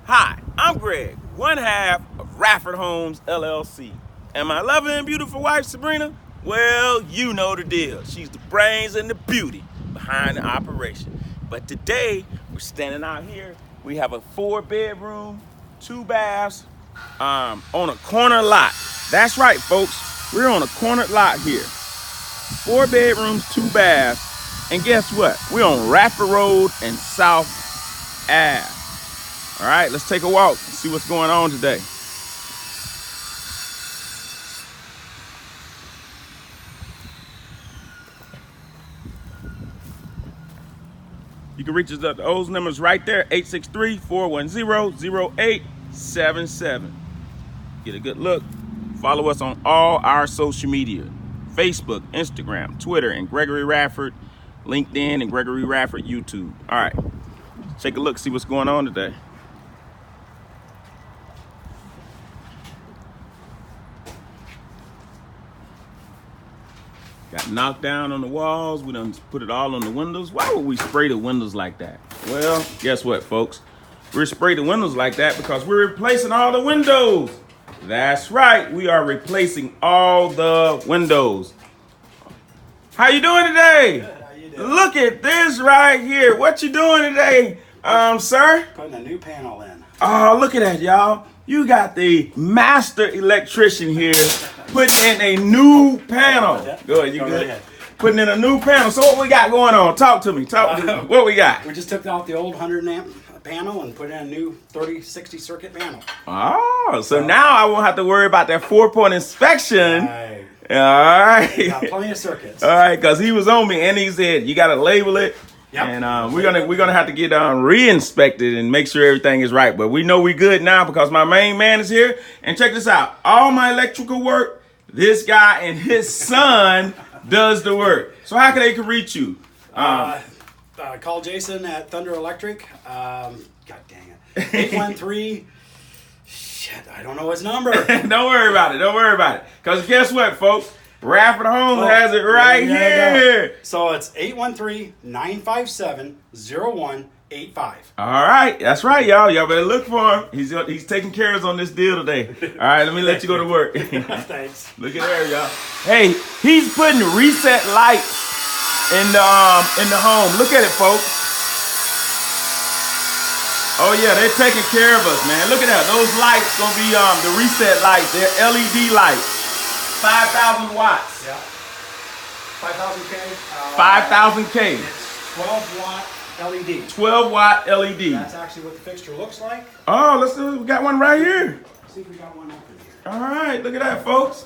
Hi, I'm Greg, one half of Radford Homes, LLC. And my lovely and beautiful wife, Sabrina, well, you know the deal. She's the brains and the beauty behind the operation. But today, we're standing out here. We have a 4-bedroom, 2 baths, on a corner lot. That's right, folks. We're on a corner lot here. 4 bedrooms, 2 baths. And guess what? We're on Radford Road and South Ave. All right, let's take a walk and see what's going on today. You can reach us at those numbers right there, 863-410-0877. Get a good look. Follow us on all our social media, Facebook, Instagram, Twitter, and Gregory Radford, LinkedIn, and Gregory Radford YouTube. All right, take a look, see what's going on today. Got knocked down on the walls. We done put it all on the windows. Why would we spray the windows like that? Well, guess what, folks? We're spraying the windows like that because we're replacing all the windows. That's right. We are replacing all the windows. How you doing today? Good. How you doing? Look at this right here. What you doing today, sir? Putting a new panel in. Oh, look at that, y'all. You got the master electrician here putting in a new panel. Go ahead, you good? Putting in a new panel. So what we got going on? Talk to me. What we got? We just took out the old 100 amp panel and put in a new 3060 circuit panel. Oh, so now I won't have to worry about that 4-point inspection. Right. All right. Got plenty of circuits. All right, because he was on me and he said you got to label it. Yep. And we're gonna have to get re-inspected and make sure everything is right. But we know we good now because my main man is here. And check this out: all my electrical work, this guy and his son does the work. So how can they reach you? Call Jason at Thunder Electric. God dang it. 813. Shit, I don't know his number. Don't worry about it. Because guess what, folks? Radford Homes has it right here. So it's 813-957-0185. All right, that's right, y'all. Y'all better look for him. He's taking care of us on this deal today. All right, let me let you go to work. Thanks. Look at there, y'all. Hey, he's putting reset lights in the home. Look at it, folks. Oh yeah, they're taking care of us, man. Look at that. Those lights gonna be the reset lights. They're LED lights. 5,000 watts. Yeah. 5,000K. 5,000K. It's 12-watt LED. 12-watt LED. That's actually what the fixture looks like. Oh, let's see. We got one right here. Let's see if we got one up in here. All right, look at that, folks.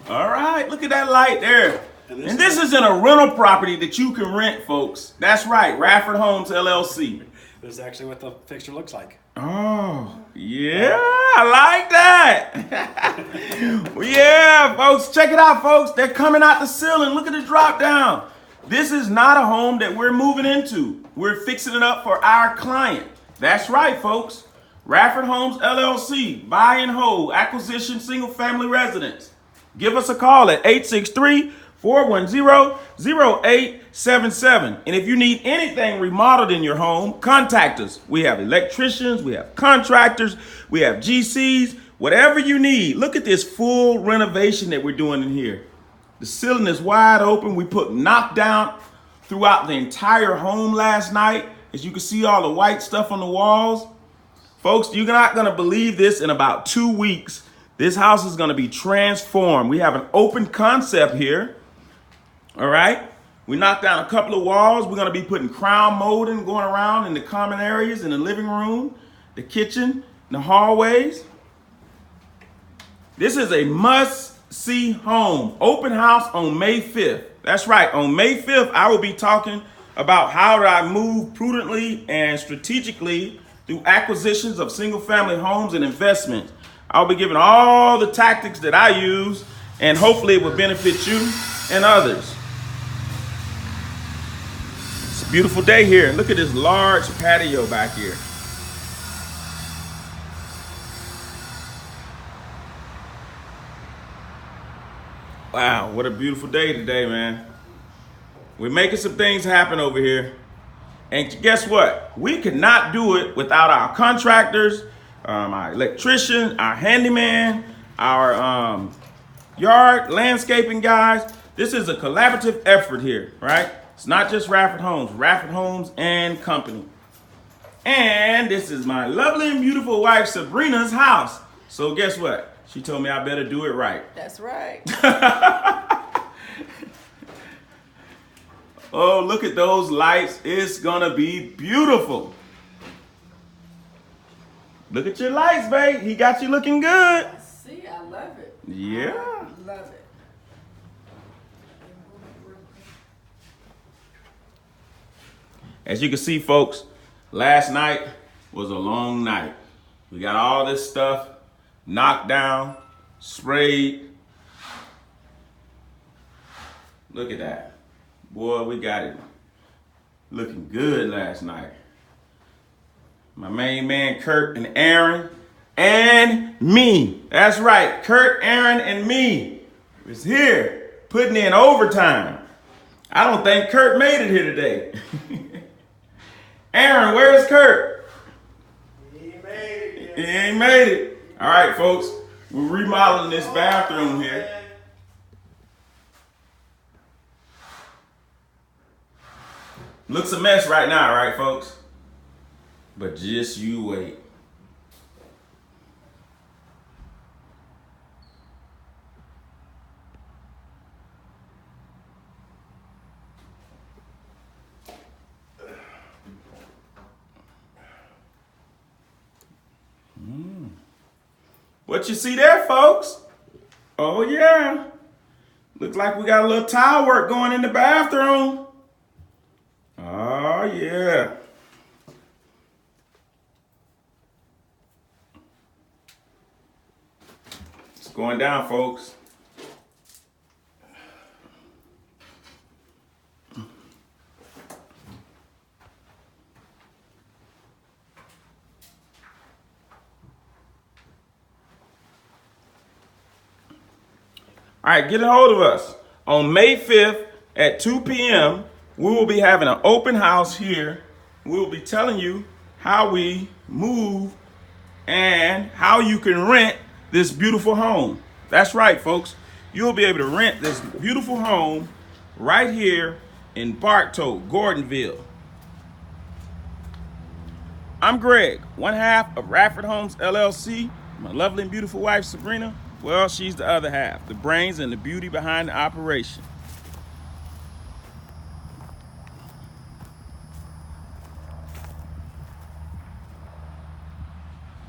All right, look at that light there. And this is in a rental property that you can rent, folks. That's right, Radford Homes, LLC. This is actually what the fixture looks like. Oh, yeah, I like that. Yeah, folks, check it out, folks. They're coming out the ceiling. Look at the drop down. This is not a home that we're moving into. We're fixing it up for our client. That's right, folks. Radford Homes, LLC, buy and hold, acquisition, single-family residence. Give us a call at 863-410-0877. And if you need anything remodeled in your home, contact us. We have electricians, we have contractors, we have GCs, whatever you need. Look at this full renovation that we're doing in here. The ceiling is wide open. We put knockdown throughout the entire home last night. As you can see all the white stuff on the walls. Folks, you're not gonna believe this. In about 2 weeks, this house is gonna be transformed. We have an open concept here. All right, we knocked down a couple of walls. We're gonna be putting crown molding going around in the common areas, in the living room, the kitchen, the hallways. This is a must-see home. Open house on May 5th. That's right, on May 5th, I will be talking about how do I move prudently and strategically through acquisitions of single-family homes and investments. I'll be giving all the tactics that I use, and hopefully it will benefit you and others. It's a beautiful day here. And look at this large patio back here. Wow, what a beautiful day today, man. We're making some things happen over here. And guess what? We could not do it without our contractors, our electrician, our handyman, our yard landscaping guys. This is a collaborative effort here, right? It's not just Radford Homes and Company. And this is my lovely and beautiful wife, Sabrina's house. So guess what? She told me I better do it right. That's right. Oh, look at those lights. It's gonna be beautiful. Look at your lights, babe. He got you looking good. See, I love it. Yeah. I love it. As you can see, folks, last night was a long night. We got all this stuff knocked down, sprayed. Look at that. Boy, we got it looking good last night. My main man, Kurt and Aaron, and me. That's right, Kurt, Aaron, and me was here putting in overtime. I don't think Kurt made it here today. Aaron, where's Kurt? He ain't made it yet. He ain't made it. All right, folks, we're remodeling this bathroom here. Looks a mess right now, right, folks? But just you wait. What you see there, folks? Oh, yeah. Looks like we got a little tile work going in the bathroom. Oh, yeah. It's going down, folks. All right, get a hold of us. On May 5th at 2 p.m., we will be having an open house here. We will be telling you how we move and how you can rent this beautiful home. That's right, folks. You'll be able to rent this beautiful home right here in Bartow, Gordonville. I'm Greg, one half of Radford Homes, LLC. My lovely and beautiful wife, Sabrina, well, she's the other half, the brains and the beauty behind the operation.